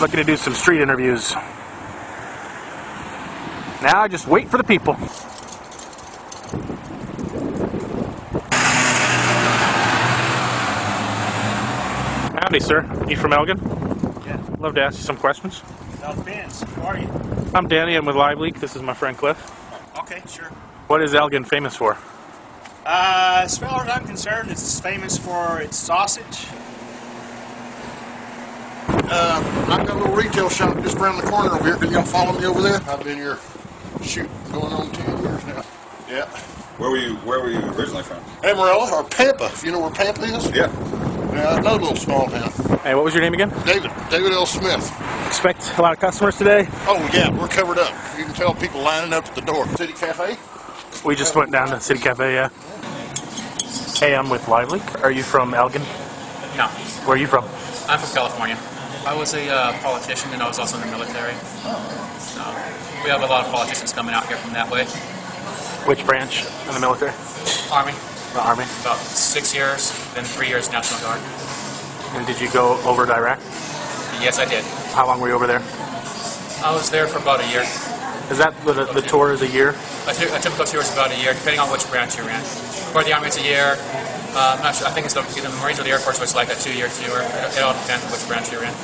Looking to do some street interviews. Now I just wait for the people. Howdy, sir. You from Elgin? Yeah. Love to ask you some questions. South Bends. Who are you? I'm Danny. I'm with Live Leak. This is my friend Cliff. Okay, sure. What is Elgin famous for? As far as I'm concerned, it's famous for its sausage. I've got a little retail shop just around the corner over here. Can y'all follow me over there? I've been here, shoot, going on 10 years now. Yeah. Where were you originally from? Amarillo, or Pampa, if you know where Pampa is. Yeah. Yeah, another little small town. Hey, what was your name again? David L. Smith. Expect a lot of customers today? Oh, yeah, we're covered up. You can tell people lining up at the door. City Cafe? We just went down to City Cafe, yeah. Hey, I'm with Live Leak. Are you from Elgin? No. Where are you from? I'm from California. I was a politician and I was also in the military. So we have a lot of politicians coming out here from that way. Which branch in the military? Army. The Army. About 6 years, then 3 years National Guard. And did you go over to Iraq? Yes, I did. How long were you over there? I was there for about a year. Is that the tour is a year? A typical tour is about a year, depending on which branch you're in. For the Army, it's a year. I'm not sure. I think it's either the Marines or the Air Force, which is like a 2-year tour. It all depends on which branch you're in.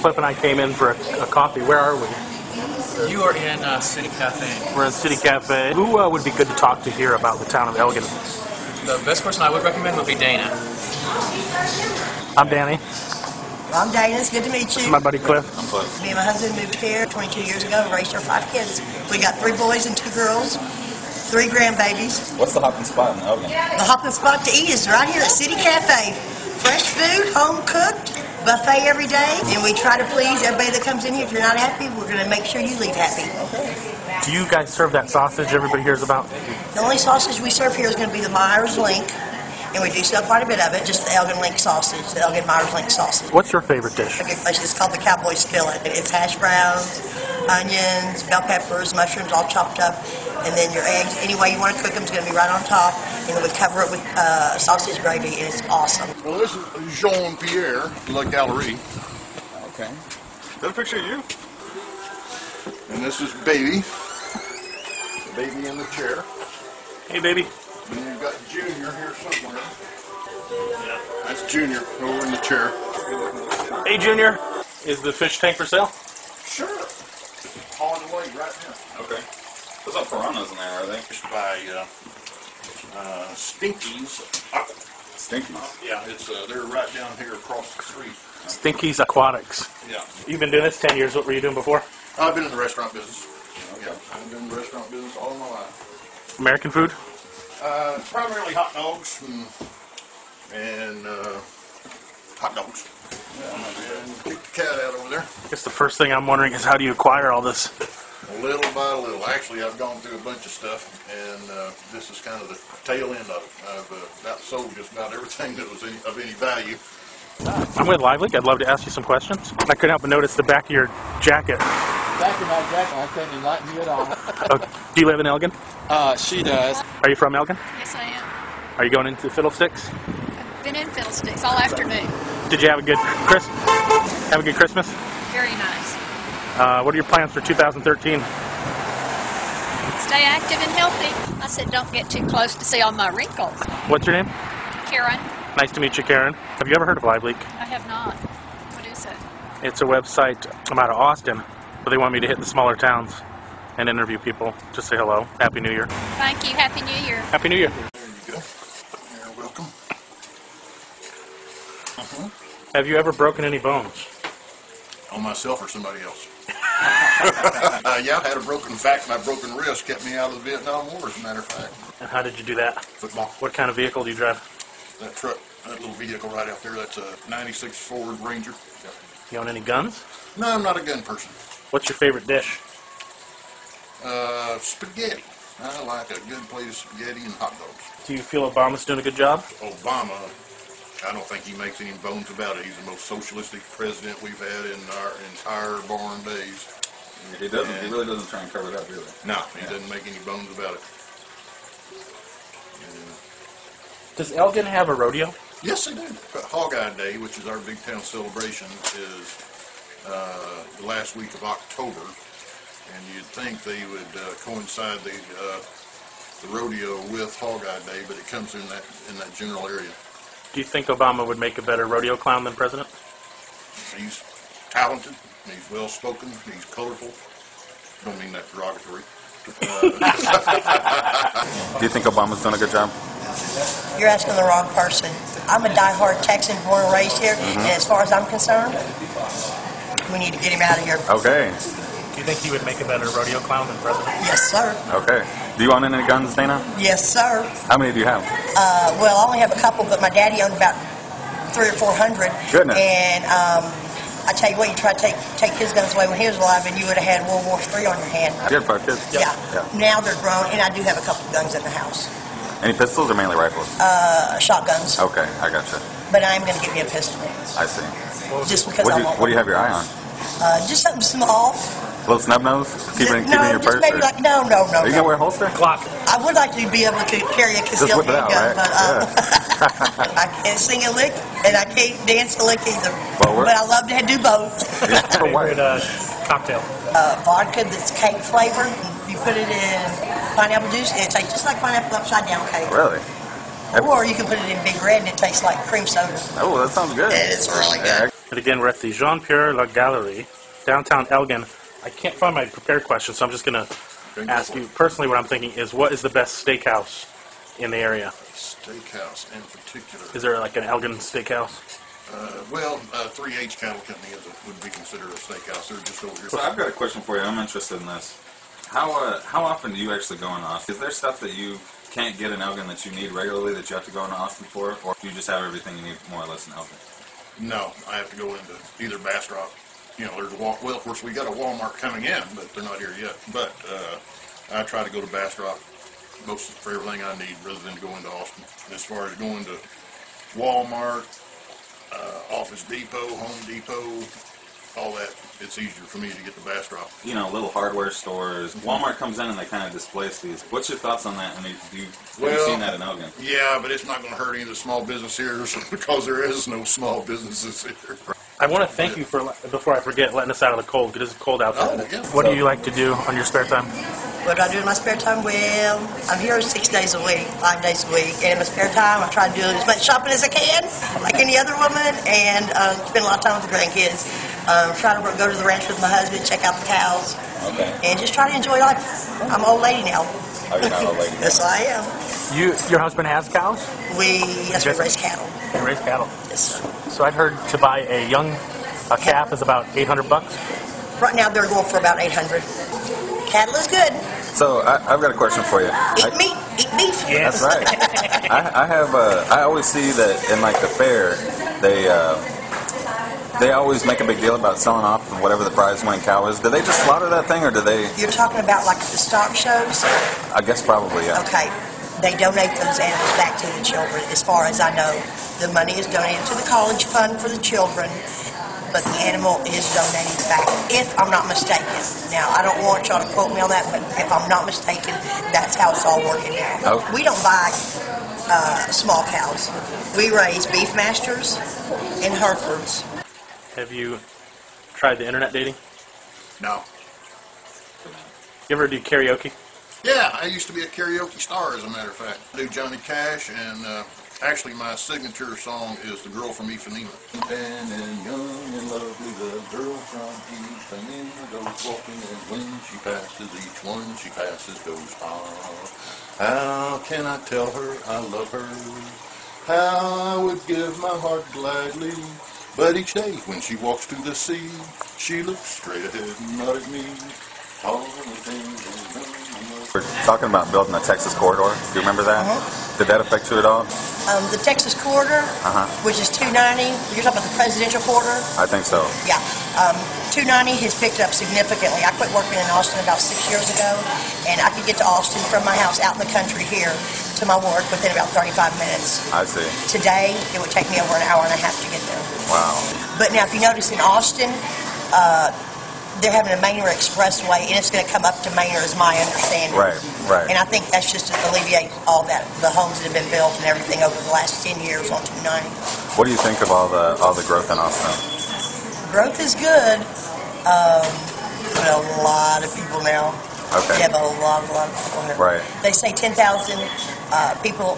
Cliff and I came in for a coffee. Where are we? You are in City Cafe. We're in City Cafe. Who would be good to talk to here about the town of Elgin? The best person I would recommend would be Dana. I'm Danny. I'm Dana. It's good to meet This you. is my buddy Cliff. I'm Cliff. Me and my husband moved here 22 years ago and raised our 5 kids. We got 3 boys and 2 girls, 3 grandbabies. What's the hopping spot in Elgin? The hopping spot to eat is right here at City Cafe. Fresh food, home cooked, buffet every day, and we try to please everybody that comes in here. If you're not happy, we're going to make sure you leave happy. Do you guys serve that sausage everybody hears about? The only sausage we serve here is going to be the Myers Link, and we do sell quite a bit of it, just the Elgin Link sausage, the Elgin Myers Link sausage. What's your favorite dish? It's called the Cowboy Skillet. It's hash browns, onions, bell peppers, mushrooms all chopped up, and then your eggs, any way you want to cook them, is going to be right on top, and then we cover it with sausage gravy, and it's awesome. Well, this is Jean-Pierre La Galerie. Okay. Is that a picture of you? And this is Baby. The baby in the chair. Hey, baby. And you've got Junior here somewhere. Yeah, that's Junior over in the chair. Hey, Junior. Is the fish tank for sale? Sure. Hauling away right now. Okay. There's some piranhas in there, are they? Fished by Stinky's. Stinkies. Yeah, it's they're right down here across the street. Stinky's Aquatics. Yeah. You've been doing this 10 years. What were you doing before? I've been in the restaurant business. Yeah, I've been in the restaurant business all my life. American food? Primarily hot dogs and hot dogs. And kick the cat out over there. I guess the first thing I'm wondering is how do you acquire all this? Little by little. Actually, I've gone through a bunch of stuff, and this is kind of the tail end of it. I've about sold just about everything that was of any value. I'm with Live Leak. I'd love to ask you some questions. I couldn't help but notice the back of your jacket. Back in my jacket, I couldn't enlighten you at all. Oh, do you live in Elgin? She does. Are you from Elgin? Yes, I am. Are you going into Fiddlesticks? I've been in Fiddlesticks all afternoon. Did you have a good Christmas? Very nice. What are your plans for 2013? Stay active and healthy. I said don't get too close to see all my wrinkles. What's your name? Karen, Nice to meet you, Karen. Have you ever heard of Live Leak? I have not. What is it? It's a website. I'm out of Austin, but they want me to hit the smaller towns and interview people. Just say hello. Happy New Year. Thank you. Happy New Year. Happy New Year. There you go. You're welcome. Have you ever broken any bones? On myself or somebody else? Yeah, I had a broken my broken wrist kept me out of the Vietnam War, as a matter of fact. And how did you do that? Football. What kind of vehicle do you drive? That truck, that little vehicle right out there, that's a 96 Ford Ranger. Yeah. You own any guns? No, I'm not a gun person. What's your favorite dish? Spaghetti. I like a good plate of spaghetti and hot dogs. Do you feel Obama's doing a good job? Obama, I don't think he makes any bones about it. He's the most socialistic president we've had in our entire born days. He doesn't. He really doesn't try and cover it up, really. No, he doesn't make any bones about it. Does Elgin have a rodeo? Yes, they do. Hog Eye Day, which is our big town celebration, is the last week of October, and you'd think they would coincide the rodeo with Hog Eye Day, but it comes in that general area. Do you think Obama would make a better rodeo clown than president? He's talented, he's well-spoken, he's colorful. Don't mean that derogatory. Do you think Obama's done a good job? You're asking the wrong person. I'm a diehard Texan, born and raised here, and as far as I'm concerned, we need to get him out of here. Okay. Do you think he would make a better rodeo clown than president? Yes, sir. Okay. Do you own any guns, Dana? Yes, sir. How many do you have? Well, I only have a couple, but my daddy owned about 300 or 400. Goodness. And I tell you what, you try to take his guns away when he was alive, and you would have had World War III on your hand. You had 5 kids? Yeah. Now they're grown, and I do have a couple of guns in the house. Any pistols or mainly rifles? Shotguns. Okay, I gotcha. But I'm going to get me a pistol. I see. Just because What I do want you have your eye on? just something small. Little snub nose? Keep it in your just purse? maybe Or? like, no. Are you going to wear a holster? Glock. I would like to be able to carry a Just concealed whip it out, handgun, right? but I can't sing a lick, and I can't dance a lick either. Well, but I love to do both. Favorite cocktail? Vodka that's cake flavored. You put it in pineapple juice, and it tastes just like pineapple upside down cake. Really? Or you can put it in Big Red, and it tastes like cream soda. Oh, that sounds good. It's really good. And again, we're at the Jean-Pierre La Galerie, downtown Elgin. I can't find my prepared question, so I'm just going to ask you personally what I'm thinking is, what is the best steakhouse in the area? Steakhouse in particular. Is there like an Elgin steakhouse? 3H Cattle Company would be considered a steakhouse. They're just over here. So I've got a question for you. I'm interested in this. How often do you actually go into Austin? Is there stuff that you can't get in Elgin that you need regularly that you have to go into Austin for? Or do you just have everything you need more or less in Elgin? No, I have to go into either Bastrop. You know, there's well, of course, we got a Walmart coming in, but they're not here yet. But I try to go to Bastrop most for everything I need, rather than to go into Austin. As far as going to Walmart, Office Depot, Home Depot, all that, it's easier for me to get to Bastrop. You know, little hardware stores. Walmart comes in and they kind of displace these. What's your thoughts on that? I mean, have you seen that in Elgin? Yeah, but it's not going to hurt any of the small business here because there is no small businesses here. I want to thank you for, before I forget, letting us out of the cold, because it's cold outside. Oh, yeah. What do you like to do on your spare time? What do I do in my spare time? Well, I'm here 6 days a week, 5 days a week, and in my spare time I try to do as much shopping as I can, like any other woman, and spend a lot of time with the grandkids. Try to go to the ranch with my husband, check out the cows, and just try to enjoy life. I'm an old lady now. Oh, you're not a lady. Yes, I am. Your husband has cows? We raise cattle. You raise cattle. Yes, sir. So I'd heard to buy a calf is about $800. Right now they're going for about 800. Cattle is good. So I've got a question for you. Eat meat, eat beef. Yes. That's right. I always see that in like the fair, they always make a big deal about selling off whatever the prize winning cow is. Do they just slaughter that thing, or do they? You're talking about like the stock shows? I guess probably, yeah. Okay. They donate those animals back to the children, as far as I know. The money is donated to the college fund for the children, but the animal is donated back, if I'm not mistaken. Now, I don't want y'all to quote me on that, but if I'm not mistaken, that's how it's all working now. Okay. We don't buy small cows. We raise beef masters and Herefords. Have you tried the internet dating? No. You ever do karaoke? Yeah, I used to be a karaoke star, as a matter of fact. I do Johnny Cash, and actually my signature song is The Girl from Ipanema. And young and lovely, the girl from Ipanema goes walking, and when she passes each one she passes goes, how can I tell her I love her? How I would give my heart gladly. But each day when she walks to the sea, she looks straight ahead and not at me. All the things We're talking about building a Texas corridor. Do you remember that? Did that affect you at all? The Texas corridor, which is 290, you're talking about the presidential corridor? I think so. Yeah. 290 has picked up significantly. I quit working in Austin about 6 years ago, and I could get to Austin from my house out in the country here to my work within about 35 minutes. I see. Today, it would take me over an hour and a half to get there. Wow. But now, if you notice in Austin, they're having a Manor Expressway, and it's going to come up to Manor, is my understanding. Right, right. And I think that's just to alleviate all that, the homes that have been built and everything over the last 10 years on 290. What do you think of all the growth in Austin? Growth is good. But a lot of people now. Okay. You have a lot of people here. Right. They say 10,000 people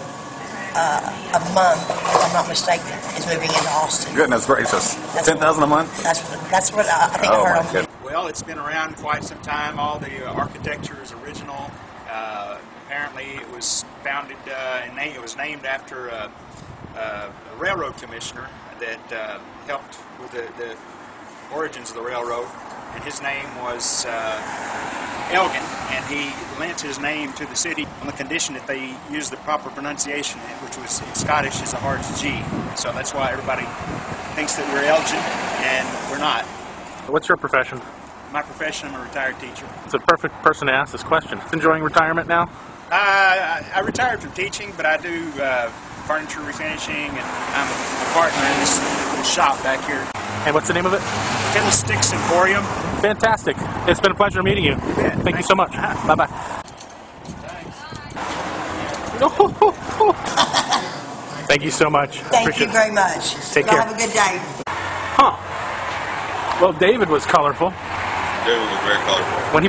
a month, if I'm not mistaken, is moving into Austin. Goodness gracious. 10,000 a month? That's what I think I heard on. Goodness. Well, it's been around quite some time. All the architecture is original. Apparently, it was founded and it was named after a railroad commissioner that helped with the origins of the railroad, and his name was ELGIN, and he lent his name to the city on the condition that they use the proper pronunciation, which was in Scottish is a hard G. So that's why everybody thinks that we're ELGIN, and we're not. What's your profession? My profession, I'm a retired teacher. It's a perfect person to ask this question. Enjoying retirement now? I retired from teaching, but I do furniture refinishing, and I'm a partner in this little shop back here. And what's the name of it? Fiddlesticks Emporium. Fantastic. It's been a pleasure meeting you. Yeah, Thank you so much. Bye-bye. Thank you so much. Thank you very much. Take Y'all care. have a good day. Huh. Well, David was colorful. David was very colorful. When he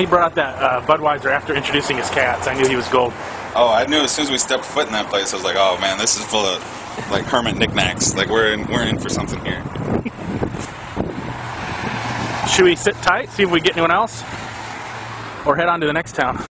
brought out that Budweiser after introducing his cats, I knew he was gold. Oh, I knew as soon as we stepped foot in that place, I was like, oh man, this is full of like hermit knickknacks. Like we're in for something here. Should we sit tight, see if we get anyone else? Or head on to the next town?